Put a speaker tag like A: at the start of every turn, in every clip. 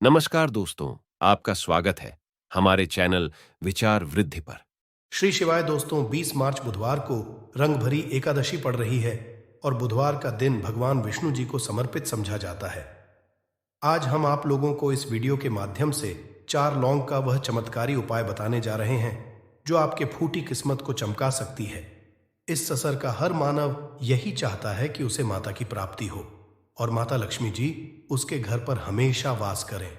A: नमस्कार दोस्तों, आपका स्वागत है हमारे चैनल विचार वृद्धि पर।
B: श्री शिवाय दोस्तों, 20 मार्च बुधवार को रंग भरी एकादशी पड़ रही है और बुधवार का दिन भगवान विष्णु जी को समर्पित समझा जाता है। आज हम आप लोगों को इस वीडियो के माध्यम से 4 लौंग का वह चमत्कारी उपाय बताने जा रहे हैं जो आपके फूटी किस्मत को चमका सकती है। इस ससर का हर मानव यही चाहता है कि उसे माता की प्राप्ति हो और माता लक्ष्मी जी उसके घर पर हमेशा वास करें।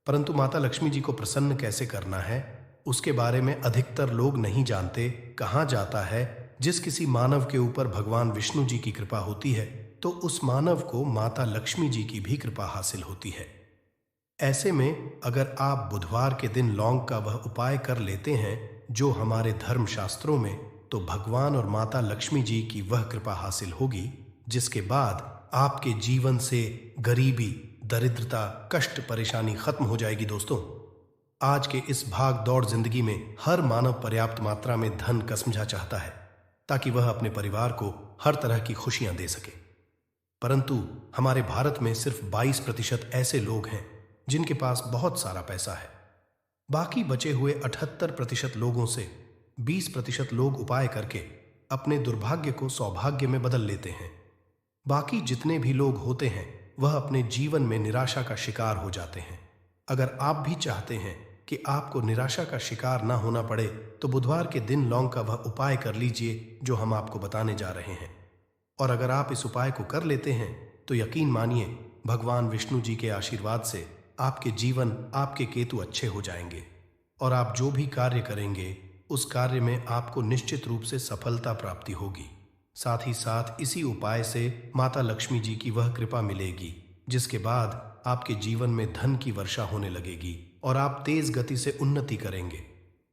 B: परंतु माता लक्ष्मी जी को प्रसन्न कैसे करना है, उसके बारे में अधिकतर लोग नहीं जानते। कहा जाता है जिस किसी मानव के ऊपर भगवान विष्णु जी की कृपा होती है तो उस मानव को माता लक्ष्मी जी की भी कृपा हासिल होती है। ऐसे में अगर आप बुधवार के दिन लौंग का वह उपाय कर लेते हैं जो हमारे धर्म शास्त्रों में, तो भगवान और माता लक्ष्मी जी की वह कृपा हासिल होगी जिसके बाद आपके जीवन से गरीबी, दरिद्रता, कष्ट, परेशानी खत्म हो जाएगी। दोस्तों, आज के इस भाग दौड़ जिंदगी में हर मानव पर्याप्त मात्रा में धन का समझा चाहता है ताकि वह अपने परिवार को हर तरह की खुशियां दे सके। परंतु हमारे भारत में सिर्फ 22% ऐसे लोग हैं जिनके पास बहुत सारा पैसा है। बाकी बचे हुए 78% लोगों से 20% लोग उपाय करके अपने दुर्भाग्य को सौभाग्य में बदल लेते हैं। बाकी जितने भी लोग होते हैं वह अपने जीवन में निराशा का शिकार हो जाते हैं। अगर आप भी चाहते हैं कि आपको निराशा का शिकार ना होना पड़े तो बुधवार के दिन लौंग का वह उपाय कर लीजिए जो हम आपको बताने जा रहे हैं। और अगर आप इस उपाय को कर लेते हैं तो यकीन मानिए भगवान विष्णु जी के आशीर्वाद से आपके जीवन, आपके केतु अच्छे हो जाएंगे और आप जो भी कार्य करेंगे उस कार्य में आपको निश्चित रूप से सफलता प्राप्ति होगी। साथ ही साथ इसी उपाय से माता लक्ष्मी जी की वह कृपा मिलेगी जिसके बाद आपके जीवन में धन की वर्षा होने लगेगी और आप तेज गति से उन्नति करेंगे।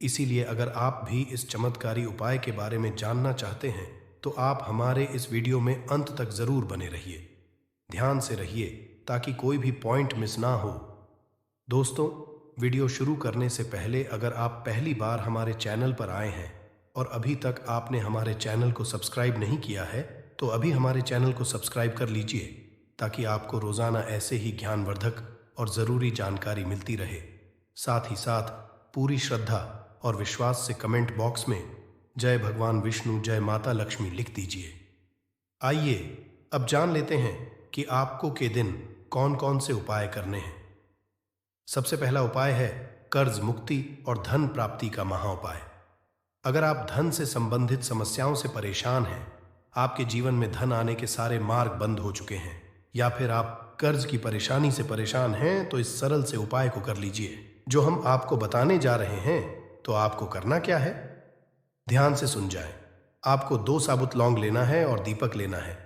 B: इसीलिए अगर आप भी इस चमत्कारी उपाय के बारे में जानना चाहते हैं तो आप हमारे इस वीडियो में अंत तक जरूर बने रहिए। ध्यान से रहिए ताकि कोई भी पॉइंट मिस ना हो। दोस्तों, वीडियो शुरू करने से पहले अगर आप पहली बार हमारे चैनल पर आए हैं और अभी तक आपने हमारे चैनल को सब्सक्राइब नहीं किया है तो अभी हमारे चैनल को सब्सक्राइब कर लीजिए ताकि आपको रोजाना ऐसे ही ज्ञानवर्धक और ज़रूरी जानकारी मिलती रहे। साथ ही साथ पूरी श्रद्धा और विश्वास से कमेंट बॉक्स में जय भगवान विष्णु, जय माता लक्ष्मी लिख दीजिए। आइए अब जान लेते हैं कि आपको के दिन कौन कौन से उपाय करने हैं। सबसे पहला उपाय है कर्ज मुक्ति और धन प्राप्ति का महा उपाय। अगर आप धन से संबंधित समस्याओं से परेशान हैं, आपके जीवन में धन आने के सारे मार्ग बंद हो चुके हैं या फिर आप कर्ज की परेशानी से परेशान हैं तो इस सरल से उपाय को कर लीजिए जो हम आपको बताने जा रहे हैं। तो आपको करना क्या है, ध्यान से सुन जाएं। आपको 2 साबुत लौंग लेना है और दीपक लेना है।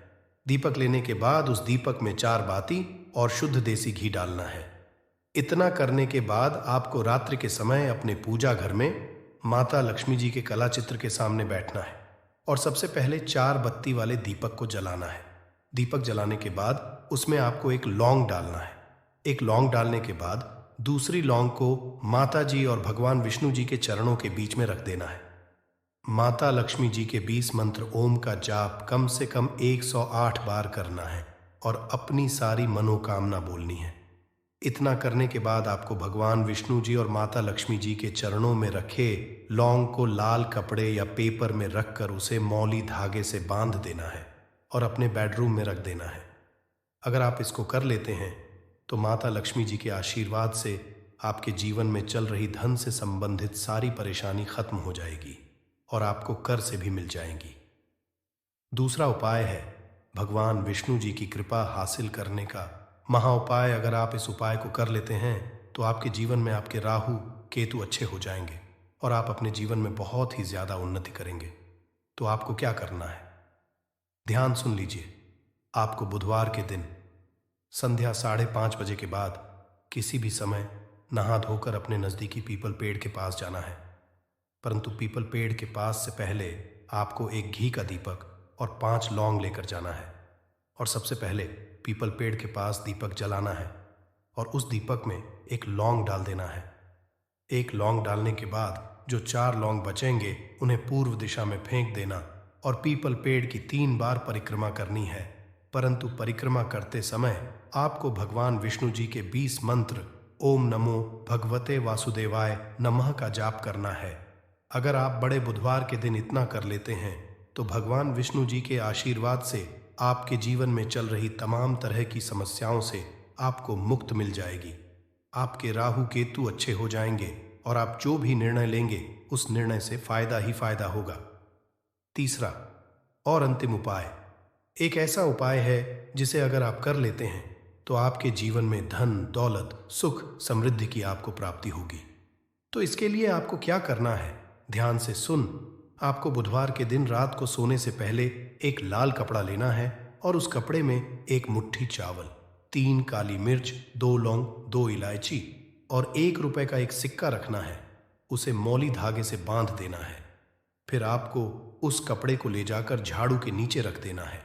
B: दीपक लेने के बाद उस दीपक में 4 बाती और शुद्ध देसी घी डालना है। इतना करने के बाद आपको रात्रि के समय अपने पूजा घर में माता लक्ष्मी जी के कला चित्र के सामने बैठना है और सबसे पहले 4 बत्ती वाले दीपक को जलाना है। दीपक जलाने के बाद उसमें आपको एक लौंग डालना है। एक लौंग डालने के बाद दूसरी लौंग को माता जी और भगवान विष्णु जी के चरणों के बीच में रख देना है। माता लक्ष्मी जी के 20 मंत्र ओम का जाप कम से कम 108 बार करना है और अपनी सारी मनोकामना बोलनी है। इतना करने के बाद आपको भगवान विष्णु जी और माता लक्ष्मी जी के चरणों में रखे लौंग को लाल कपड़े या पेपर में रखकर उसे मौली धागे से बांध देना है और अपने बेडरूम में रख देना है। अगर आप इसको कर लेते हैं तो माता लक्ष्मी जी के आशीर्वाद से आपके जीवन में चल रही धन से संबंधित सारी परेशानी खत्म हो जाएगी और आपको कर से भी मिल जाएंगी। दूसरा उपाय है भगवान विष्णु जी की कृपा हासिल करने का महा उपाय। अगर आप इस उपाय को कर लेते हैं तो आपके जीवन में आपके राहु केतु अच्छे हो जाएंगे और आप अपने जीवन में बहुत ही ज्यादा उन्नति करेंगे। तो आपको क्या करना है, ध्यान सुन लीजिए। आपको बुधवार के दिन संध्या 5:30 बजे के बाद किसी भी समय नहा धोकर अपने नजदीकी पीपल पेड़ के पास जाना है। परंतु पीपल पेड़ के पास से पहले आपको एक घी का दीपक और 5 लौंग लेकर जाना है और सबसे पहले पीपल पेड़ के पास दीपक जलाना है और उस दीपक में एक लौंग डाल देना है। एक लौंग डालने के बाद जो 4 लौंग बचेंगे उन्हें पूर्व दिशा में फेंक देना और पीपल पेड़ की 3 बार परिक्रमा करनी है। परंतु परिक्रमा करते समय आपको भगवान विष्णु जी के 20 मंत्र ओम नमो भगवते वासुदेवाय नमः का जाप करना है। अगर आप बड़े बुधवार के दिन इतना कर लेते हैं तो भगवान विष्णु जी के आशीर्वाद से आपके जीवन में चल रही तमाम तरह की समस्याओं से आपको मुक्त मिल जाएगी। आपके राहु केतु अच्छे हो जाएंगे और आप जो भी निर्णय लेंगे उस निर्णय से फायदा ही फायदा होगा। तीसरा और अंतिम उपाय एक ऐसा उपाय है जिसे अगर आप कर लेते हैं तो आपके जीवन में धन, दौलत, सुख, समृद्धि की आपको प्राप्ति होगी। तो इसके लिए आपको क्या करना है, ध्यान से सुन। आपको बुधवार के दिन रात को सोने से पहले एक लाल कपड़ा लेना है और उस कपड़े में एक मुट्ठी चावल, 3 काली मिर्च, 2 लौंग, 2 इलायची और 1 रुपए का एक सिक्का रखना है। उसे मौली धागे से बांध देना है। फिर आपको उस कपड़े को ले जाकर झाड़ू के नीचे रख देना है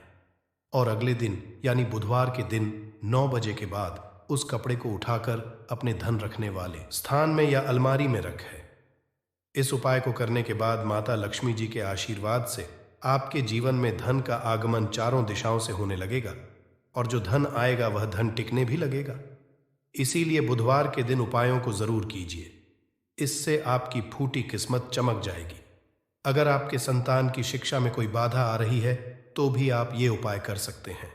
B: और अगले दिन यानी बुधवार के दिन 9 बजे के बाद उस कपड़े को उठाकर अपने धन रखने वाले स्थान में या अलमारी में रखें। इस उपाय को करने के बाद माता लक्ष्मी जी के आशीर्वाद से आपके जीवन में धन का आगमन चारों दिशाओं से होने लगेगा और जो धन आएगा वह धन टिकने भी लगेगा। इसीलिए बुधवार के दिन उपायों को जरूर कीजिए। इससे आपकी फूटी किस्मत चमक जाएगी। अगर आपके संतान की शिक्षा में कोई बाधा आ रही है तो भी आप ये उपाय कर सकते हैं।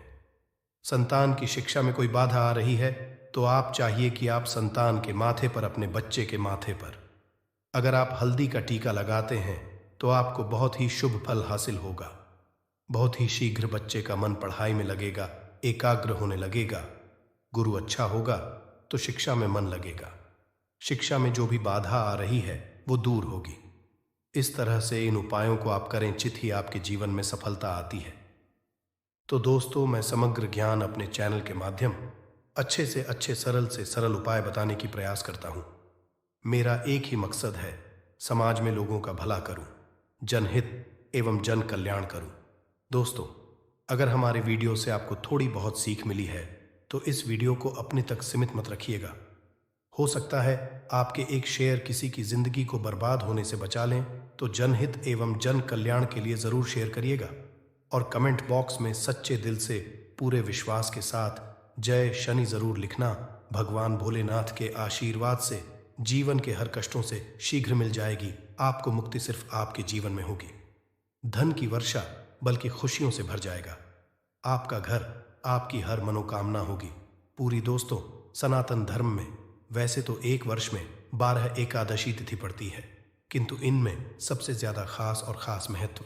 B: संतान की शिक्षा में कोई बाधा आ रही है तो आप चाहिए कि आप संतान के माथे पर, अपने बच्चे के माथे पर अगर आप हल्दी का टीका लगाते हैं तो आपको बहुत ही शुभ फल हासिल होगा। बहुत ही शीघ्र बच्चे का मन पढ़ाई में लगेगा, एकाग्र होने लगेगा। गुरु अच्छा होगा तो शिक्षा में मन लगेगा। शिक्षा में जो भी बाधा आ रही है वो दूर होगी। इस तरह से इन उपायों को आप करें, चित ही आपके जीवन में सफलता आती है। तो दोस्तों, मैं समग्र ज्ञान अपने चैनल के माध्यम अच्छे से अच्छे, सरल से सरल उपाय बताने की प्रयास करता हूँ। मेरा एक ही मकसद है, समाज में लोगों का भला करूँ, जनहित एवं जन कल्याण करूँ। दोस्तों, अगर हमारे वीडियो से आपको थोड़ी बहुत सीख मिली है तो इस वीडियो को अपने तक सीमित मत रखिएगा। हो सकता है आपके एक शेयर किसी की जिंदगी को बर्बाद होने से बचा लें, तो जनहित एवं जन कल्याण के लिए जरूर शेयर करिएगा और कमेंट बॉक्स में सच्चे दिल से पूरे विश्वास के साथ जय शनि जरूर लिखना। भगवान भोलेनाथ के आशीर्वाद से जीवन के हर कष्टों से शीघ्र मिल जाएगी। आपको मुक्ति सिर्फ आपके जीवन में होगी। धन की वर्षा बल्कि खुशियों से भर जाएगा। आपका घर, आपकी हर मनोकामना होगी पूरी। दोस्तों, सनातन धर्म में वैसे तो एक वर्ष में 12 एकादशी तिथि पड़ती है, किंतु इनमें सबसे ज्यादा खास और खास महत्व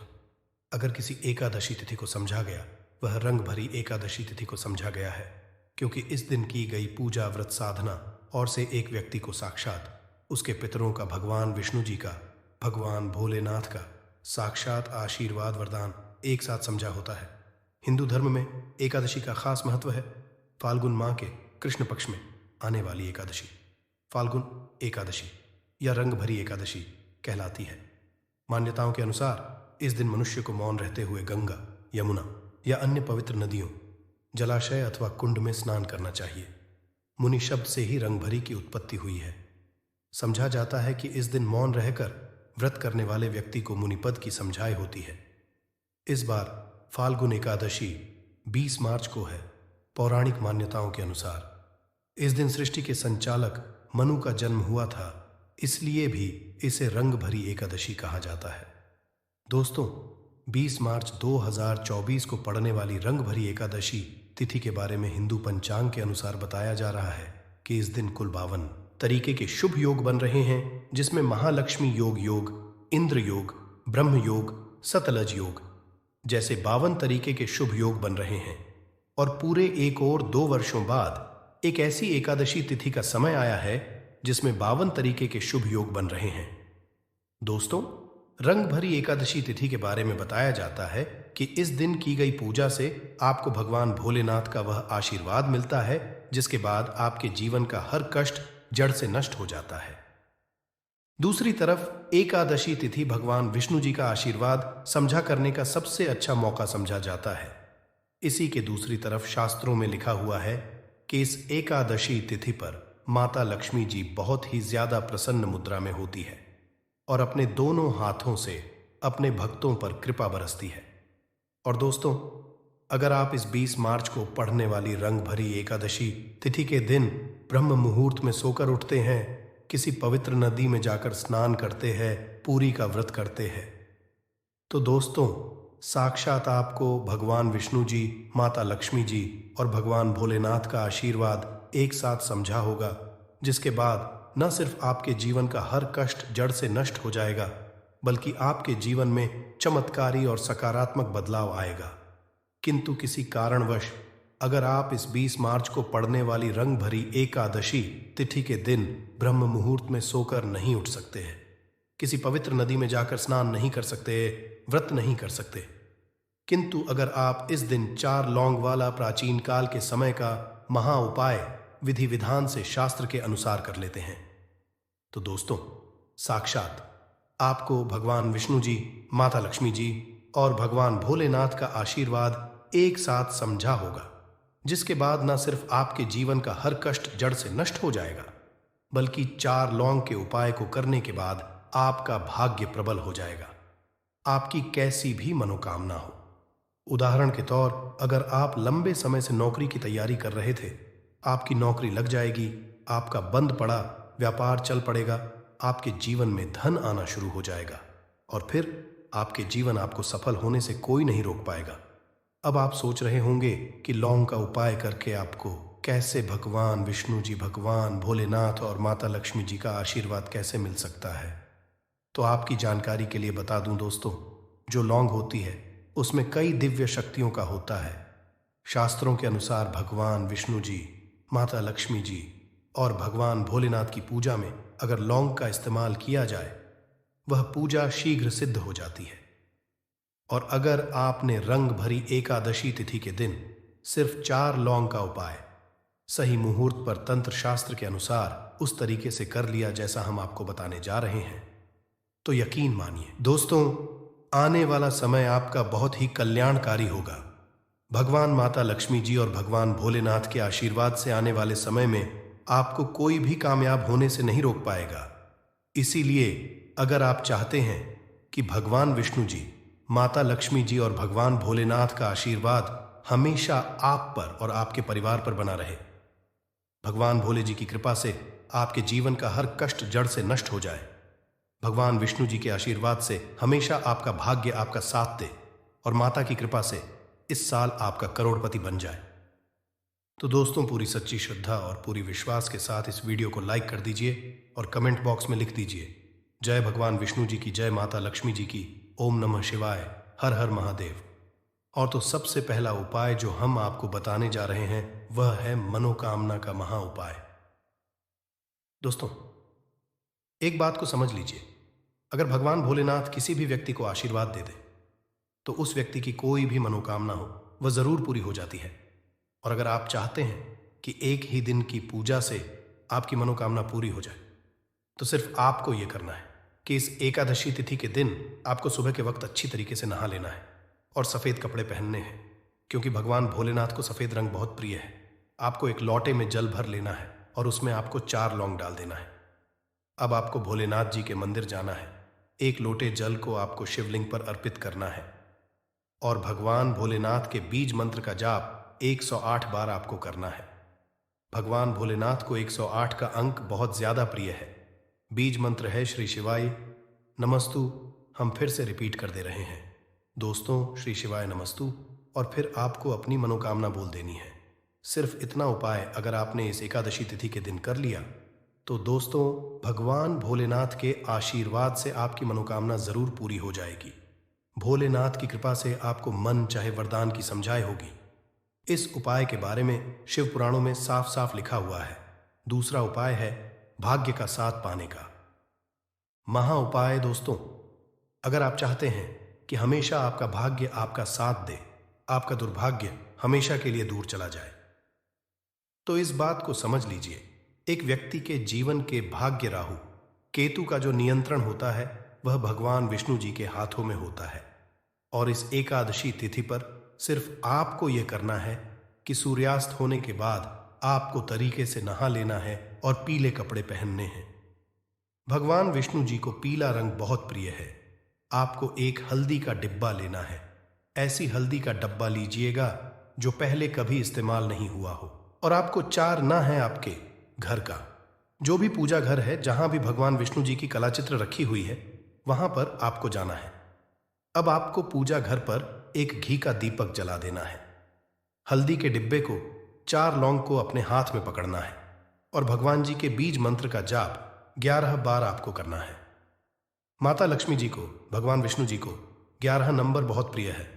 B: अगर किसी एकादशी तिथि को समझा गया, वह रंग भरी एकादशी तिथि को समझा गया है, क्योंकि इस दिन की गई पूजा, व्रत, साधना और से एक व्यक्ति को साक्षात उसके पितरों का, भगवान विष्णु जी का, भगवान भोलेनाथ का साक्षात आशीर्वाद, वरदान एक साथ समझा होता है। हिंदू धर्म में एकादशी का खास महत्व है। फाल्गुन माह के कृष्ण पक्ष में आने वाली एकादशी फाल्गुन एकादशी या रंग भरी एकादशी कहलाती है। मान्यताओं के अनुसार इस दिन मनुष्य को मौन रहते हुए गंगा, यमुना या अन्य पवित्र नदियों, जलाशय अथवा कुंड में स्नान करना चाहिए। मुनि शब्द से ही रंग भरी की उत्पत्ति हुई है। समझा जाता है कि इस दिन मौन रहकर व्रत करने वाले व्यक्ति को मुनिपद की समझाई होती है। इस बार फाल्गुन एकादशी 20 मार्च को है। पौराणिक मान्यताओं के अनुसार इस दिन सृष्टि के संचालक मनु का जन्म हुआ था, इसलिए भी इसे रंग भरी एकादशी कहा जाता है। दोस्तों, 20 मार्च 2024 को पड़ने वाली रंग भरी एकादशी तिथि के बारे में हिंदू पंचांग के अनुसार बताया जा रहा है कि इस दिन कुल 52 तरीके के शुभ योग बन रहे हैं, जिसमें महालक्ष्मी योग, इंद्र योग, ब्रह्म योग, सतलज योग जैसे 52 तरीके के शुभ योग बन रहे हैं। और पूरे 1 और 2 वर्षों बाद एक ऐसी एकादशी तिथि का समय आया है जिसमें 52 तरीके के शुभ योग बन रहे हैं। दोस्तों, रंग भरी एकादशी तिथि के बारे में बताया जाता है कि इस दिन की गई पूजा से आपको भगवान भोलेनाथ का वह आशीर्वाद मिलता है जिसके बाद आपके जीवन का हर कष्ट जड़ से नष्ट हो जाता है। दूसरी तरफ एकादशी तिथि भगवान विष्णु जी का आशीर्वाद समझा करने का सबसे अच्छा मौका समझा जाता है। इसी के दूसरी तरफ शास्त्रों में लिखा हुआ है कि इस एकादशी तिथि पर माता लक्ष्मी जी बहुत ही ज्यादा प्रसन्न मुद्रा में होती है और अपने दोनों हाथों से अपने भक्तों पर कृपा बरसती है। और दोस्तों, अगर आप इस 20 मार्च को पढ़ने वाली रंग भरी एकादशी तिथि के दिन ब्रह्म मुहूर्त में सोकर उठते हैं, किसी पवित्र नदी में जाकर स्नान करते हैं, पूरी का व्रत करते हैं। तो दोस्तों, साक्षात आपको भगवान विष्णु जी, माता लक्ष्मी जी और भगवान भोलेनाथ का आशीर्वाद एक साथ समझा होगा, जिसके बाद न सिर्फ आपके जीवन का हर कष्ट जड़ से नष्ट हो जाएगा, बल्कि आपके जीवन में चमत्कारी और सकारात्मक बदलाव आएगा। किंतु किसी कारणवश अगर आप इस 20 मार्च को पड़ने वाली रंग भरी एकादशी तिथि के दिन ब्रह्म मुहूर्त में सोकर नहीं उठ सकते हैं, किसी पवित्र नदी में जाकर स्नान नहीं कर सकते, व्रत नहीं कर सकते, किंतु अगर आप इस दिन 4 लौंग वाला प्राचीन काल के समय का महा उपाय विधि विधान से शास्त्र के अनुसार कर लेते हैं, तो दोस्तों, साक्षात आपको भगवान विष्णु जी, माता लक्ष्मी जी और भगवान भोलेनाथ का आशीर्वाद एक साथ समझा होगा, जिसके बाद न सिर्फ आपके जीवन का हर कष्ट जड़ से नष्ट हो जाएगा, बल्कि 4 लौंग के उपाय को करने के बाद आपका भाग्य प्रबल हो जाएगा, आपकी कैसी भी मनोकामना हो। उदाहरण के तौर, अगर आप लंबे समय से नौकरी की तैयारी कर रहे थे, आपकी नौकरी लग जाएगी, आपका बंद पड़ा व्यापार चल पड़ेगा, आपके जीवन में धन आना शुरू हो जाएगा और फिर आपके जीवन आपको सफल होने से कोई नहीं रोक पाएगा। अब आप सोच रहे होंगे कि लौंग का उपाय करके आपको कैसे भगवान विष्णु जी, भगवान भोलेनाथ और माता लक्ष्मी जी का आशीर्वाद कैसे मिल सकता है। तो आपकी जानकारी के लिए बता दूं दोस्तों, जो लौंग होती है उसमें कई दिव्य शक्तियों का होता है। शास्त्रों के अनुसार भगवान विष्णु जी, माता लक्ष्मी जी और भगवान भोलेनाथ की पूजा में अगर लौंग का इस्तेमाल किया जाए, वह पूजा शीघ्र सिद्ध हो जाती है। और अगर आपने रंग भरी एकादशी तिथि के दिन सिर्फ 4 लौंग का उपाय सही मुहूर्त पर तंत्र शास्त्र के अनुसार उस तरीके से कर लिया जैसा हम आपको बताने जा रहे हैं, तो यकीन मानिए दोस्तों, आने वाला समय आपका बहुत ही कल्याणकारी होगा। भगवान माता लक्ष्मी जी और भगवान भोलेनाथ के आशीर्वाद से आने वाले समय में आपको कोई भी कामयाब होने से नहीं रोक पाएगा। इसीलिए अगर आप चाहते हैं कि भगवान विष्णु जी, माता लक्ष्मी जी और भगवान भोलेनाथ का आशीर्वाद हमेशा आप पर और आपके परिवार पर बना रहे, भगवान भोले जी की कृपा से आपके जीवन का हर कष्ट जड़ से नष्ट हो जाए, भगवान विष्णु जी के आशीर्वाद से हमेशा आपका भाग्य आपका साथ दे और माता की कृपा से इस साल आपका करोड़पति बन जाए, तो दोस्तों, पूरी सच्ची श्रद्धा और पूरी विश्वास के साथ इस वीडियो को लाइक कर दीजिए और कमेंट बॉक्स में लिख दीजिए, जय भगवान विष्णु जी की, जय माता लक्ष्मी जी की, ओम नमः शिवाय, हर हर महादेव। और तो सबसे पहला उपाय जो हम आपको बताने जा रहे हैं वह है मनोकामना का महा उपाय। दोस्तों, एक बात को समझ लीजिए, अगर भगवान भोलेनाथ किसी भी व्यक्ति को आशीर्वाद दे दे तो उस व्यक्ति की कोई भी मनोकामना हो वह जरूर पूरी हो जाती है। और अगर आप चाहते हैं कि एक ही दिन की पूजा से आपकी मनोकामना पूरी हो जाए, तो सिर्फ आपको यह करना है कि इस एकादशी तिथि के दिन आपको सुबह के वक्त अच्छी तरीके से नहा लेना है और सफ़ेद कपड़े पहनने हैं, क्योंकि भगवान भोलेनाथ को सफ़ेद रंग बहुत प्रिय है। आपको एक लोटे में जल भर लेना है और उसमें आपको 4 लौंग डाल देना है। अब आपको भोलेनाथ जी के मंदिर जाना है, एक लोटे जल को आपको शिवलिंग पर अर्पित करना है और भगवान भोलेनाथ के बीज मंत्र का जाप 108 बार आपको करना है। भगवान भोलेनाथ को 108 का अंक बहुत ज्यादा प्रिय है। बीज मंत्र है श्री शिवाय नमस्तु। हम फिर से रिपीट कर दे रहे हैं दोस्तों, श्री शिवाय नमस्तु, और फिर आपको अपनी मनोकामना बोल देनी है। सिर्फ इतना उपाय अगर आपने इस एकादशी तिथि के दिन कर लिया तो दोस्तों, भगवान भोलेनाथ के आशीर्वाद से आपकी मनोकामना जरूर पूरी हो जाएगी। भोलेनाथ की कृपा से आपको मन चाहे वरदान की समझाई होगी। इस उपाय के बारे में शिव पुराणों में साफ साफ लिखा हुआ है। दूसरा उपाय है भाग्य का साथ पाने का महा उपाय। दोस्तों, अगर आप चाहते हैं कि हमेशा आपका भाग्य आपका साथ दे, आपका दुर्भाग्य हमेशा के लिए दूर चला जाए, तो इस बात को समझ लीजिए, एक व्यक्ति के जीवन के भाग्य राहु केतु का जो नियंत्रण होता है वह भगवान विष्णु जी के हाथों में होता है। और इस एकादशी तिथि पर सिर्फ आपको यह करना है कि सूर्यास्त होने के बाद आपको तरीके से नहा लेना है और पीले कपड़े पहनने हैं। भगवान विष्णु जी को पीला रंग बहुत प्रिय है। आपको एक हल्दी का डिब्बा लेना है। ऐसी हल्दी का डब्बा लीजिएगा जो पहले कभी इस्तेमाल नहीं हुआ हो, और आपको 4 ना है आपके घर का। जो भी पूजा घर है, जहां भी भगवान विष्णु जी की कलाचित्र रखी हुई है, वहां पर आपको जाना है। अब आपको पूजा घर पर एक घी का दीपक जला देना है। हल्दी के डिब्बे को 4 लौंग को अपने हाथ में पकड़ना है और भगवान जी के बीज मंत्र का जाप 11 बार आपको करना है। माता लक्ष्मी जी को, भगवान विष्णु जी को 11 नंबर बहुत प्रिय है।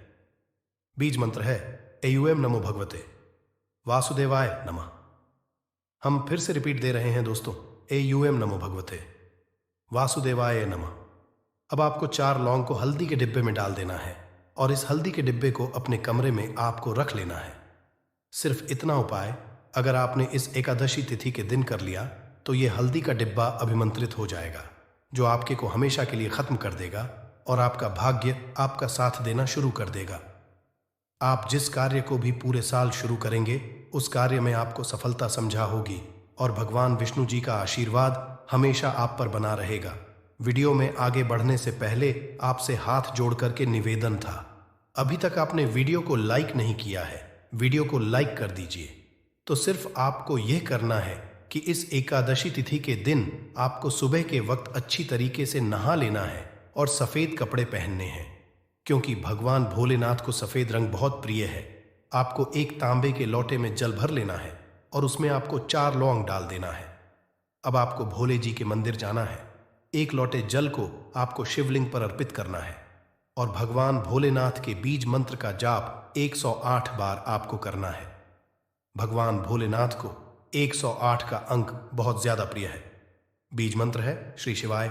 B: बीज मंत्र है एयूएम नमो भगवते वासुदेवाय नमः। हम फिर से रिपीट दे रहे हैं दोस्तों, एयूएम नमो भगवते वासुदेवाय नमः। अब आपको 4 लौंग को हल्दी के डिब्बे में डाल देना है और इस हल्दी के डिब्बे को अपने कमरे में आपको रख लेना है। सिर्फ इतना उपाय अगर आपने इस एकादशी तिथि के दिन कर लिया तो ये हल्दी का डिब्बा अभिमंत्रित हो जाएगा, जो आपके को हमेशा के लिए खत्म कर देगा और आपका भाग्य आपका साथ देना शुरू कर देगा। आप जिस कार्य को भी पूरे साल शुरू करेंगे उस कार्य में आपको सफलता समझा होगी और भगवान विष्णु जी का आशीर्वाद हमेशा आप पर बना रहेगा। वीडियो में आगे बढ़ने से पहले आपसे हाथ जोड़ करके निवेदन था, अभी तक आपने वीडियो को लाइक नहीं किया है, वीडियो को लाइक कर दीजिए। तो सिर्फ आपको यह करना है कि इस एकादशी तिथि के दिन आपको सुबह के वक्त अच्छी तरीके से नहा लेना है और सफेद कपड़े पहनने हैं, क्योंकि भगवान भोलेनाथ को सफेद रंग बहुत प्रिय है। आपको एक तांबे के लोटे में जल भर लेना है और उसमें आपको 4 लौंग डाल देना है। अब आपको भोले जी के मंदिर जाना है। एक लोटे जल को आपको शिवलिंग पर अर्पित करना है और भगवान भोलेनाथ के बीज मंत्र का जाप 108 बार आपको करना है। भगवान भोलेनाथ को 108 का अंक बहुत ज्यादा प्रिय है। बीज मंत्र है श्री शिवाय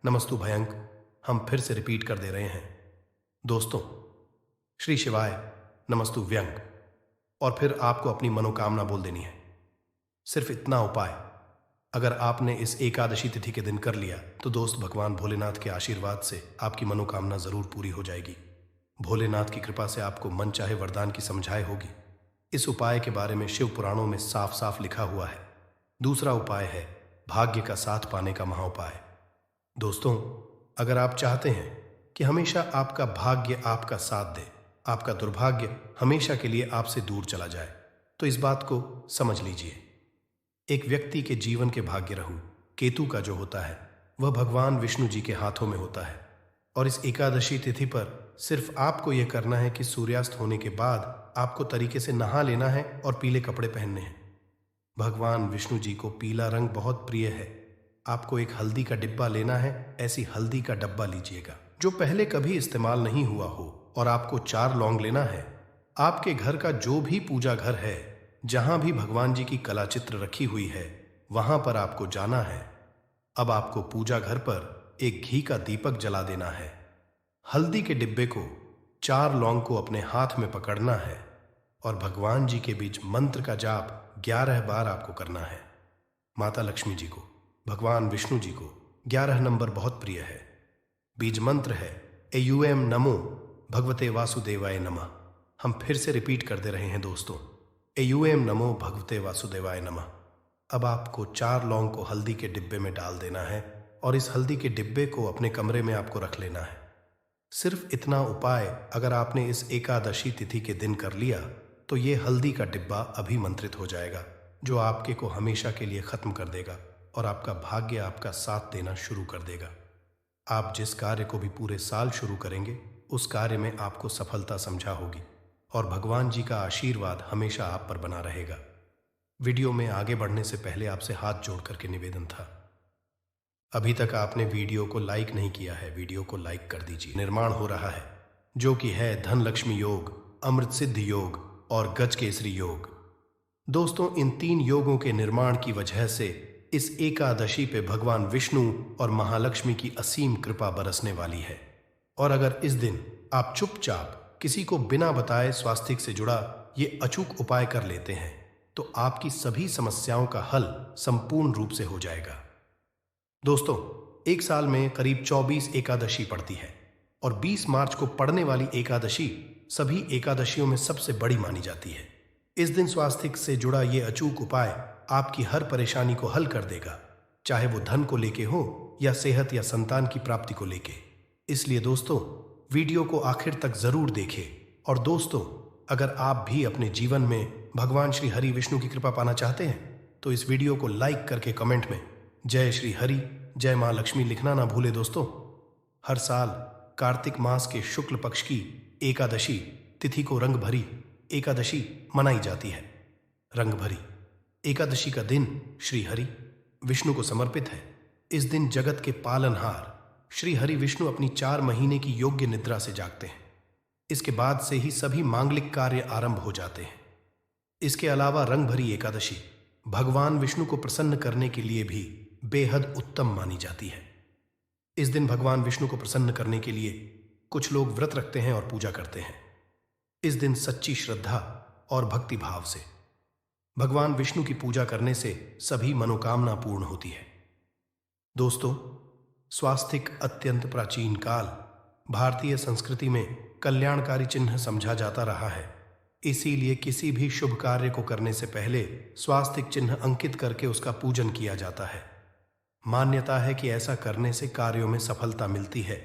B: नमस्तु भयंक। हम फिर से रिपीट कर दे रहे हैं दोस्तों, श्री शिवाय नमस्तु व्यंग, और फिर आपको अपनी मनोकामना बोल देनी है। सिर्फ इतना उपाय अगर आपने इस एकादशी तिथि के दिन कर लिया तो दोस्त भगवान भोलेनाथ के आशीर्वाद से आपकी मनोकामना जरूर पूरी हो जाएगी। भोलेनाथ की कृपा से आपको मन चाहे वरदान की समझाए होगी। इस उपाय के बारे में शिव पुराणों में साफ साफ लिखा हुआ है। दूसरा उपाय है भाग्य का साथ पाने का महाउपाय। दोस्तों, अगर आप चाहते हैं कि हमेशा आपका भाग्य आपका साथ दे, आपका दुर्भाग्य हमेशा के लिए आपसे दूर चला जाए, तो इस बात को समझ लीजिए। एक व्यक्ति के जीवन के भाग्य रहू केतु का जो होता है वह भगवान विष्णु जी के हाथों में होता है। और इस एकादशी तिथि पर सिर्फ आपको यह करना है कि सूर्यास्त होने के बाद आपको तरीके से नहा लेना है और पीले कपड़े पहनने हैं। भगवान विष्णु जी को पीला रंग बहुत प्रिय है। आपको एक हल्दी का डिब्बा लेना है। ऐसी हल्दी का डब्बा लीजिएगा जो पहले कभी इस्तेमाल नहीं हुआ हो, और आपको 4 लौंग लेना है। आपके घर का जो भी पूजा घर है, जहां भी भगवान जी की कलाचित्र रखी हुई है, वहां पर आपको जाना है। अब आपको पूजा घर पर एक घी का दीपक जला देना है। हल्दी के डिब्बे को 4 लौंग को अपने हाथ में पकड़ना है और भगवान जी के बीच मंत्र का जाप 11 बार आपको करना है। माता लक्ष्मी जी को, भगवान विष्णु जी को 11 नंबर बहुत प्रिय है। बीज मंत्र है एयूएम नमो भगवते वासुदेवाय नमः। हम फिर से रिपीट कर दे रहे हैं दोस्तों, एयूएम नमो भगवते वासुदेवाय नमः। अब आपको 4 लौंग को हल्दी के डिब्बे में डाल देना है और इस हल्दी के डिब्बे को अपने कमरे में आपको रख लेना है। सिर्फ इतना उपाय अगर आपने इस एकादशी तिथि के दिन कर लिया तो ये हल्दी का डिब्बा अभिमंत्रित हो जाएगा, जो आपके को हमेशा के लिए खत्म कर देगा और आपका भाग्य आपका साथ देना शुरू कर देगा। आप जिस कार्य को भी पूरे साल शुरू करेंगे उस कार्य में आपको सफलता समझा होगी और भगवान जी का आशीर्वाद हमेशा आप पर बना रहेगा। वीडियो में आगे बढ़ने से पहले आपसे हाथ जोड़ करके निवेदन था, अभी तक आपने वीडियो को लाइक नहीं किया है, वीडियो को लाइक कर दीजिए। निर्माण हो रहा है जो कि है धन लक्ष्मी योग, अमृत सिद्ध योग और गज केसरी योग। दोस्तों, इन 3 योगों के निर्माण की वजह से इस एकादशी पे भगवान विष्णु और महालक्ष्मी की असीम कृपा बरसने वाली है। और अगर इस दिन आप चुपचाप किसी को बिना बताए स्वास्थ्य से जुड़ा ये अचूक उपाय कर लेते हैं तो आपकी सभी समस्याओं का हल संपूर्ण रूप से हो जाएगा। दोस्तों, एक साल में करीब 24 एकादशी पड़ती है और 20 मार्च को पड़ने वाली एकादशी सभी एकादशियों में सबसे बड़ी मानी जाती है। इस दिन स्वास्थ्य से जुड़ा ये अचूक उपाय आपकी हर परेशानी को हल कर देगा, चाहे वो धन को लेके हो या सेहत या संतान की प्राप्ति को लेके। इसलिए दोस्तों, वीडियो को आखिर तक जरूर देखें। और दोस्तों, अगर आप भी अपने जीवन में भगवान श्री हरि विष्णु की कृपा पाना चाहते हैं तो इस वीडियो को लाइक करके कमेंट में जय श्री हरि, जय मां लक्ष्मी लिखना ना भूले दोस्तों। हर साल कार्तिक मास के शुक्ल पक्ष की एकादशी तिथि को रंग भरी एकादशी मनाई जाती है। रंग भरी एकादशी का दिन श्री हरि विष्णु को समर्पित है। इस दिन जगत के पालनहार श्री हरि विष्णु अपनी 4 महीने की योग्य निद्रा से जागते हैं। इसके बाद से ही सभी मांगलिक कार्य आरंभ हो जाते हैं। इसके अलावा रंग भरी एकादशी भगवान विष्णु को प्रसन्न करने के लिए भी बेहद उत्तम मानी जाती है। इस दिन भगवान विष्णु को प्रसन्न करने के लिए कुछ लोग व्रत रखते हैं और पूजा करते हैं। इस दिन सच्ची श्रद्धा और भक्ति भाव से भगवान विष्णु की पूजा करने से सभी मनोकामना पूर्ण होती है। दोस्तों, स्वास्तिक अत्यंत प्राचीन काल भारतीय संस्कृति में कल्याणकारी चिन्ह समझा जाता रहा है। इसीलिए किसी भी शुभ कार्य को करने से पहले स्वास्तिक चिन्ह अंकित करके उसका पूजन किया जाता है। मान्यता है कि ऐसा करने से कार्यों में सफलता मिलती है,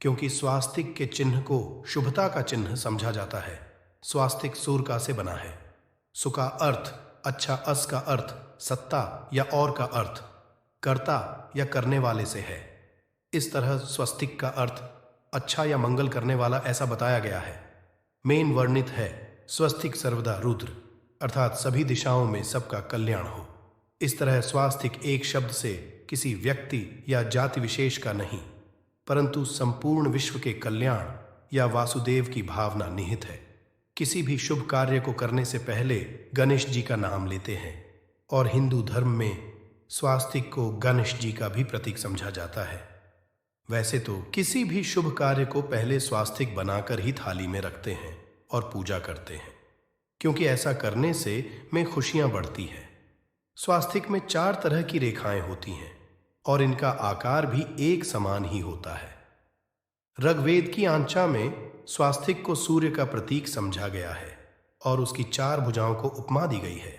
B: क्योंकि स्वास्तिक के चिन्ह को शुभता का चिन्ह समझा जाता है। स्वास्तिक सूर का से बना है। सु का अर्थ अच्छा, अस का अर्थ सत्ता या और का अर्थ कर्ता या करने वाले से है। इस तरह स्वस्तिक का अर्थ अच्छा या मंगल करने वाला ऐसा बताया गया है। मेन वर्णित है स्वस्तिक सर्वदा रुद्र, अर्थात सभी दिशाओं में सबका कल्याण हो। इस तरह स्वास्तिक एक शब्द से किसी व्यक्ति या जाति विशेष का नहीं, परंतु संपूर्ण विश्व के कल्याण या वासुदेव की भावना निहित है। किसी भी शुभ कार्य को करने से पहले गणेश जी का नाम लेते हैं और हिंदू धर्म में स्वास्तिक को गणेश जी का भी प्रतीक समझा जाता है। वैसे तो किसी भी शुभ कार्य को पहले स्वास्तिक बनाकर ही थाली में रखते हैं और पूजा करते हैं, क्योंकि ऐसा करने से में खुशियां बढ़ती हैं। स्वास्तिक में 4 तरह की रेखाएं होती हैं और इनका आकार भी एक समान ही होता है। ऋग्वेद की आंचा में स्वास्तिक को सूर्य का प्रतीक समझा गया है और उसकी 4 भुजाओं को उपमा दी गई है।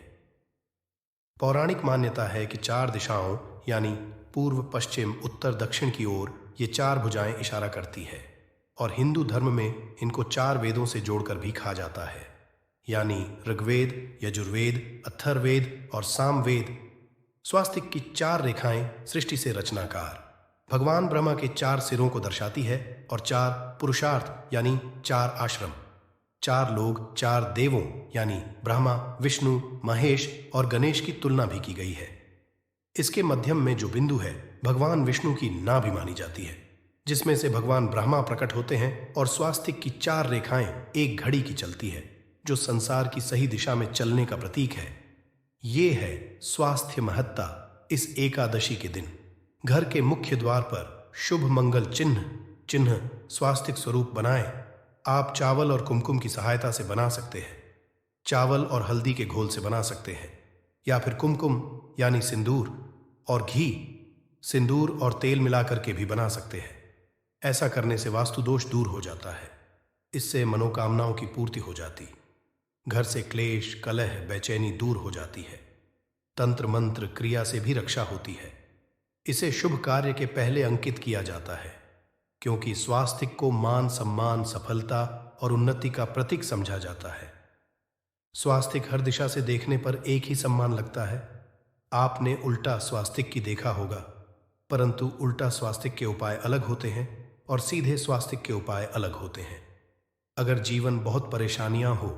B: पौराणिक मान्यता है कि 4 दिशाओं यानी पूर्व, पश्चिम, उत्तर, दक्षिण की ओर ये 4 भुजाएं इशारा करती है और हिंदू धर्म में इनको 4 वेदों से जोड़कर भी कहा जाता है, यानी ऋग्वेद, यजुर्वेद, अथर्ववेद और सामवेद। स्वास्तिक की 4 रेखाएं सृष्टि से रचनाकार भगवान ब्रह्मा के 4 सिरों को दर्शाती है और 4 पुरुषार्थ यानी 4 आश्रम, 4 लोग, 4 देवों यानी ब्रह्मा, विष्णु, महेश और गणेश की तुलना भी की गई है। इसके मध्यम में जो बिंदु है भगवान विष्णु की नाभि मानी जाती है, जिसमें से भगवान ब्रह्मा प्रकट होते हैं और स्वास्तिक की 4 रेखाएं एक घड़ी की चलती है, जो संसार की सही दिशा में चलने का प्रतीक है। ये है स्वास्थ्य महत्ता। इस एकादशी के दिन घर के मुख्य द्वार पर शुभ मंगल चिन्ह स्वास्तिक स्वरूप बनाएं। आप चावल और कुमकुम की सहायता से बना सकते हैं, चावल और हल्दी के घोल से बना सकते हैं, या फिर कुमकुम यानी सिंदूर और घी, सिंदूर और तेल मिलाकर के भी बना सकते हैं। ऐसा करने से वास्तु दोष दूर हो जाता है। इससे मनोकामनाओं की पूर्ति हो जाती, घर से क्लेश, कलह, बेचैनी दूर हो जाती है। तंत्र मंत्र क्रिया से भी रक्षा होती है। इसे शुभ कार्य के पहले अंकित किया जाता है, क्योंकि स्वास्तिक को मान, सम्मान, सफलता और उन्नति का प्रतीक समझा जाता है। स्वास्तिक हर दिशा से देखने पर एक ही सम्मान लगता है। आपने उल्टा स्वास्तिक की देखा होगा, परंतु उल्टा स्वास्तिक के उपाय अलग होते हैं और सीधे स्वास्तिक के उपाय अलग होते हैं। अगर जीवन बहुत परेशानियां हो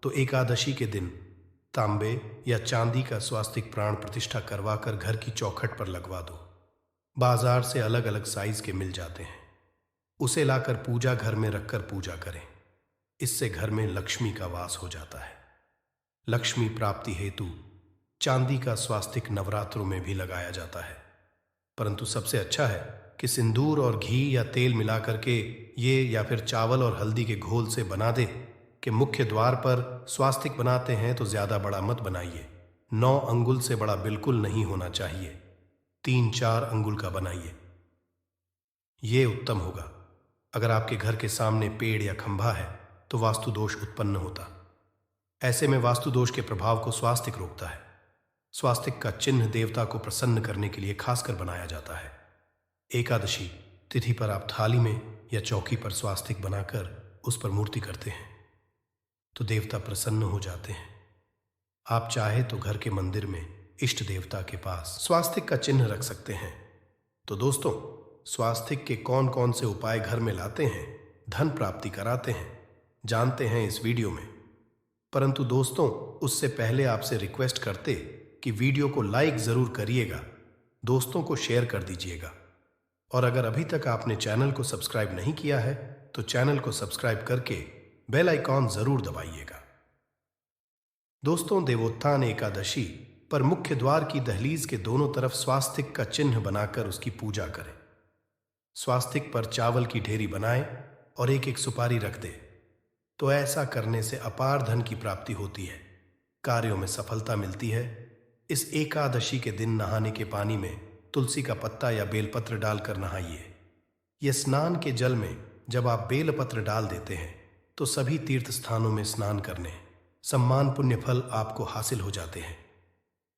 B: तो एकादशी के दिन तांबे या चांदी का स्वास्तिक प्राण प्रतिष्ठा करवाकर घर की चौखट पर लगवा दो। बाजार से अलग अलग साइज के मिल जाते हैं। उसे लाकर पूजा घर में रखकर पूजा करें। इससे घर में लक्ष्मी का वास हो जाता है। लक्ष्मी प्राप्ति हेतु चांदी का स्वास्तिक नवरात्रों में भी लगाया जाता है, परंतु सबसे अच्छा है कि सिंदूर और घी या तेल मिलाकर के ये या फिर चावल और हल्दी के घोल से बना दे कि मुख्य द्वार पर स्वास्तिक बनाते हैं तो ज्यादा बड़ा मत बनाइए। 9 अंगुल से बड़ा बिल्कुल नहीं होना चाहिए। 3-4 अंगुल का बनाइए, ये उत्तम होगा। अगर आपके घर के सामने पेड़ या खंभा है तो वास्तु दोष उत्पन्न होता। ऐसे में वास्तु दोष के प्रभाव को स्वास्तिक रोकता है। स्वास्तिक का चिन्ह देवता को प्रसन्न करने के लिए खासकर बनाया जाता है। एकादशी तिथि पर आप थाली में या चौकी पर स्वास्तिक बनाकर उस पर मूर्ति करते हैं तो देवता प्रसन्न हो जाते हैं। आप चाहे तो घर के मंदिर में इष्ट देवता के पास स्वास्तिक का चिन्ह रख सकते हैं। तो दोस्तों, स्वास्तिक के कौन कौन से उपाय घर में लाते हैं, धन प्राप्ति कराते हैं, जानते हैं इस वीडियो में। परंतु दोस्तों, उससे पहले आपसे रिक्वेस्ट करते कि वीडियो को लाइक जरूर करिएगा, दोस्तों को शेयर कर दीजिएगा, और अगर अभी तक आपने चैनल को सब्सक्राइब नहीं किया है तो चैनल को सब्सक्राइब करके बेल आइकॉन जरूर दबाइएगा। दोस्तों, देवोत्थान एकादशी पर मुख्य द्वार की दहलीज के दोनों तरफ स्वास्तिक का चिन्ह बनाकर उसकी पूजा करें। स्वास्तिक पर चावल की ढेरी बनाएं और एक एक सुपारी रख दे। तो ऐसा करने से अपार धन की प्राप्ति होती है, कार्यों में सफलता मिलती है। इस एकादशी के दिन नहाने के पानी में तुलसी का पत्ता या बेलपत्र डालकर नहाइए। यह स्नान के जल में जब आप बेलपत्र डाल देते हैं तो सभी तीर्थ स्थानों में स्नान करने सम्मान पुण्य फल आपको हासिल हो जाते हैं।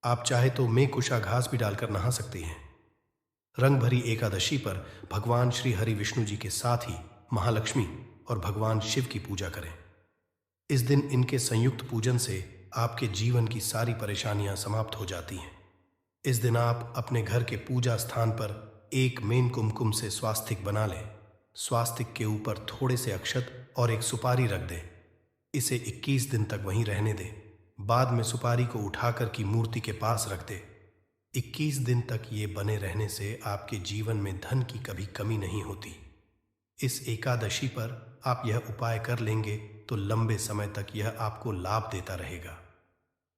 B: आप चाहे तो में कुशा घास भी डालकर नहा सकते हैं। रंग भरी एकादशी पर भगवान श्री हरि विष्णु जी के साथ ही महालक्ष्मी और भगवान शिव की पूजा करें। इस दिन इनके संयुक्त पूजन से आपके जीवन की सारी परेशानियां समाप्त हो जाती हैं। इस दिन आप अपने घर के पूजा स्थान पर एक मेन कुमकुम से स्वास्तिक बना लें। स्वास्तिक के ऊपर थोड़े से अक्षत और एक सुपारी रख दें। इसे 21 दिन तक वहीं रहने दें। बाद में सुपारी को उठाकर की मूर्ति के पास रख दें। 21 दिन तक ये बने रहने से आपके जीवन में धन की कभी कमी नहीं होती। इस एकादशी पर आप यह उपाय कर लेंगे तो लंबे समय तक यह आपको लाभ देता रहेगा।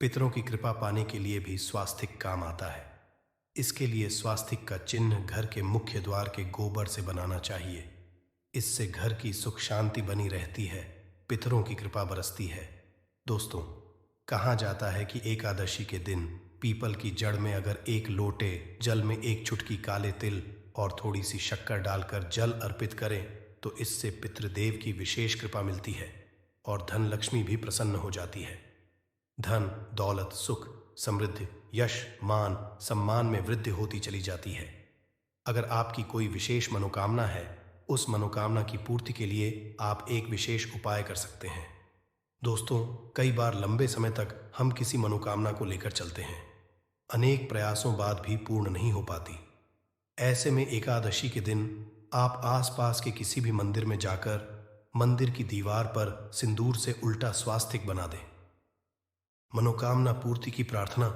B: पितरों की कृपा पाने के लिए भी स्वास्तिक काम आता है। इसके लिए स्वास्तिक का चिन्ह घर के मुख्य द्वार के गोबर से बनाना चाहिए। इससे घर की सुख शांति बनी रहती है, पितरों की कृपा बरसती है। दोस्तों, कहा जाता है कि एकादशी के दिन पीपल की जड़ में अगर एक लोटे जल में एक चुटकी काले तिल और थोड़ी सी शक्कर डालकर जल अर्पित करें तो इससे पितृदेव की विशेष कृपा मिलती है और धन लक्ष्मी भी प्रसन्न हो जाती है। धन, दौलत, सुख, समृद्धि, यश, मान, सम्मान में वृद्धि होती चली जाती है। अगर आपकी कोई विशेष मनोकामना है, उस मनोकामना की पूर्ति के लिए आप एक विशेष उपाय कर सकते हैं। दोस्तों, कई बार लंबे समय तक हम किसी मनोकामना को लेकर चलते हैं, अनेक प्रयासों बाद भी पूर्ण नहीं हो पाती। ऐसे में एकादशी के दिन आप आसपास के किसी भी मंदिर में जाकर मंदिर की दीवार पर सिंदूर से उल्टा स्वास्तिक बना दें। मनोकामना पूर्ति की प्रार्थना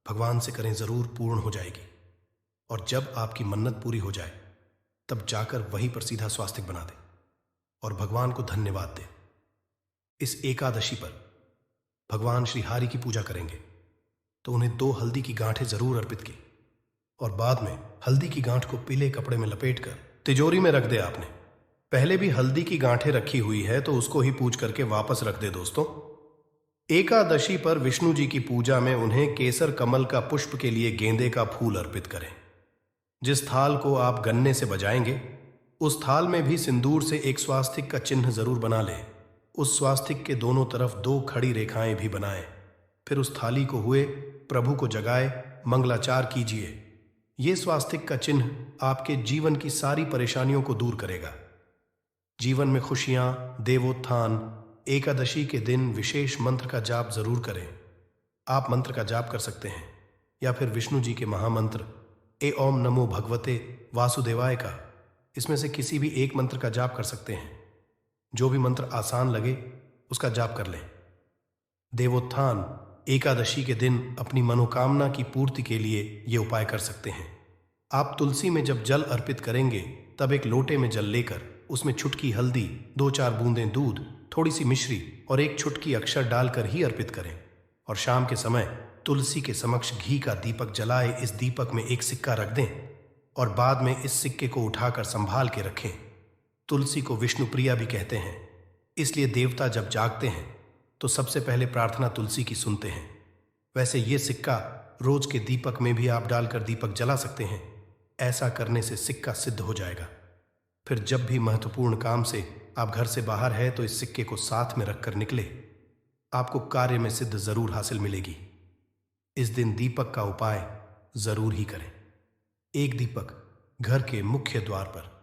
B: भगवान से करें, जरूर पूर्ण हो जाएगी। और जब आपकी मन्नत पूरी हो जाए तब जाकर वहीं पर सीधा स्वास्तिक बना दें और भगवान को धन्यवाद दें। इस एकादशी पर भगवान श्री हरि की पूजा करेंगे तो उन्हें 2 हल्दी की गांठें जरूर अर्पित की और बाद में हल्दी की गांठ को पीले कपड़े में लपेटकर तिजोरी में रख दे। आपने पहले भी हल्दी की गांठें रखी हुई है तो उसको ही पूज करके वापस रख दे। दोस्तों, एकादशी पर विष्णु जी की पूजा में उन्हें केसर कमल का पुष्प के लिए गेंदे का फूल अर्पित करें। जिस थाल को आप गन्ने से बजाएंगे उस थाल में भी सिंदूर से एक स्वास्तिक का चिन्ह जरूर बना लें। उस स्वास्तिक के दोनों तरफ 2 खड़ी रेखाएं भी बनाएं। फिर उस थाली को हुए प्रभु को जगाए मंगलाचार कीजिए। ये स्वास्तिक का चिन्ह आपके जीवन की सारी परेशानियों को दूर करेगा। जीवन में खुशियां, देवोत्थान एकादशी के दिन विशेष मंत्र का जाप जरूर करें। आप मंत्र का जाप कर सकते हैं या फिर विष्णु जी के महामंत्र ए ओम नमो भगवते वासुदेवाय का, इसमें से किसी भी एक मंत्र का जाप कर सकते हैं। जो भी मंत्र आसान लगे उसका जाप कर लें। देवोत्थान एकादशी के दिन अपनी मनोकामना की पूर्ति के लिए ये उपाय कर सकते हैं। आप तुलसी में जब जल अर्पित करेंगे तब एक लोटे में जल लेकर उसमें छुटकी हल्दी, 2-4 बूंदें दूध, थोड़ी सी मिश्री और एक छुटकी अक्षर डालकर ही अर्पित करें। और शाम के समय तुलसी के समक्ष घी का दीपक जलाए इस दीपक में एक सिक्का रख दें और बाद में इस सिक्के को उठाकर संभाल के रखें। तुलसी को विष्णु प्रिया भी कहते हैं, इसलिए देवता जब जागते हैं तो सबसे पहले प्रार्थना तुलसी की सुनते हैं। वैसे ये सिक्का रोज के दीपक में भी आप डालकर दीपक जला सकते हैं। ऐसा करने से सिक्का सिद्ध हो जाएगा। फिर जब भी महत्वपूर्ण काम से आप घर से बाहर है तो इस सिक्के को साथ में रखकर निकले, आपको कार्य में सिद्ध जरूर हासिल मिलेगी। इस दिन दीपक का उपाय जरूर ही करें। एक दीपक घर के मुख्य द्वार पर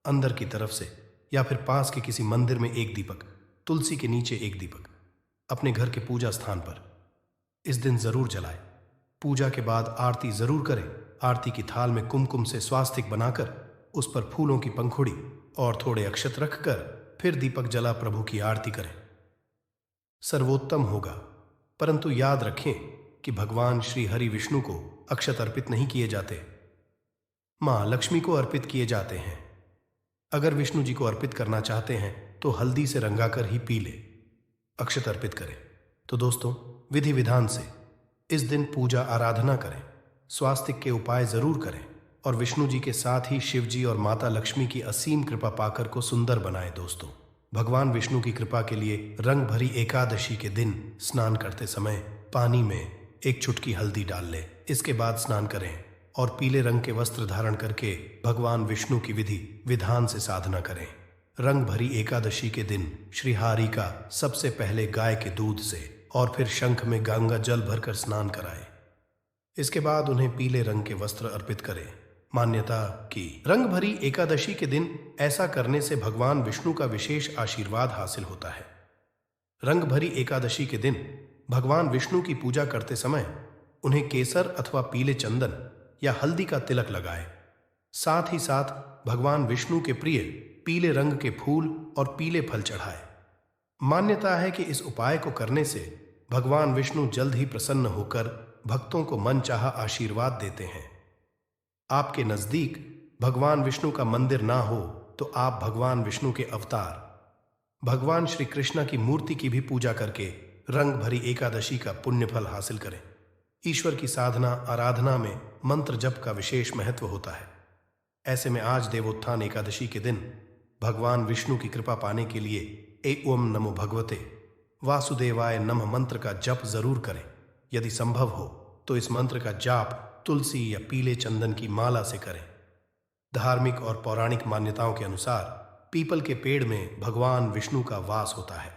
B: अंदर की तरफ से या फिर पास के किसी मंदिर में एक दीपक, तुलसी के नीचे एक दीपक, अपने घर के पूजा स्थान पर इस दिन जरूर जलाएं। पूजा के बाद आरती जरूर करें। आरती की थाल में कुमकुम से स्वास्तिक बनाकर उस पर फूलों की पंखुड़ी और थोड़े अक्षत रखकर फिर दीपक जला प्रभु की आरती करें। सर्वोत्तम होगा, परंतु याद रखें कि भगवान श्री हरि विष्णु को अक्षत अर्पित नहीं किए जाते, मां लक्ष्मी को अर्पित किए जाते हैं। अगर विष्णु जी को अर्पित करना चाहते हैं तो हल्दी से रंगाकर ही पीले अक्षत अर्पित करें। तो दोस्तों, विधि विधान से इस दिन पूजा आराधना करें, स्वास्तिक के उपाय जरूर करें और विष्णु जी के साथ ही शिव जी और माता लक्ष्मी की असीम कृपा पाकर को सुंदर बनाएं। दोस्तों, भगवान विष्णु की कृपा के लिए रंग भरी एकादशी के दिन स्नान करते समय पानी में एक चुटकी हल्दी डाल लें। इसके बाद स्नान करें और पीले रंग के वस्त्र धारण करके भगवान विष्णु की विधि विधान से साधना करें। रंग भरी एकादशी के दिन श्रीहरि का सबसे पहले गाय के दूध से और फिर शंख में गंगा जल भरकर स्नान कराएं। इसके बाद उन्हें पीले रंग के वस्त्र अर्पित करें। मान्यता की रंग भरी एकादशी के दिन ऐसा करने से भगवान विष्णु का विशेष आशीर्वाद हासिल होता है। रंग भरी एकादशी के दिन भगवान विष्णु की पूजा करते समय उन्हें केसर अथवा पीले चंदन या हल्दी का तिलक लगाएं। साथ ही साथ भगवान विष्णु के प्रिय पीले रंग के फूल और पीले फल चढ़ाएं। मान्यता है कि इस उपाय को करने से भगवान विष्णु जल्द ही प्रसन्न होकर भक्तों को मनचाहा आशीर्वाद देते हैं। आपके नजदीक भगवान विष्णु का मंदिर ना हो तो आप भगवान विष्णु के अवतार भगवान श्री कृष्ण की मूर्ति की भी पूजा करके रंग भरी एकादशी का पुण्य फल हासिल करें। ईश्वर की साधना आराधना में मंत्र जप का विशेष महत्व होता है। ऐसे में आज देवोत्थान एकादशी के दिन भगवान विष्णु की कृपा पाने के लिए ओम नमो भगवते वासुदेवाय नमः मंत्र का जप जरूर करें। यदि संभव हो तो इस मंत्र का जाप तुलसी या पीले चंदन की माला से करें। धार्मिक और पौराणिक मान्यताओं के अनुसार पीपल के पेड़ में भगवान विष्णु का वास होता है।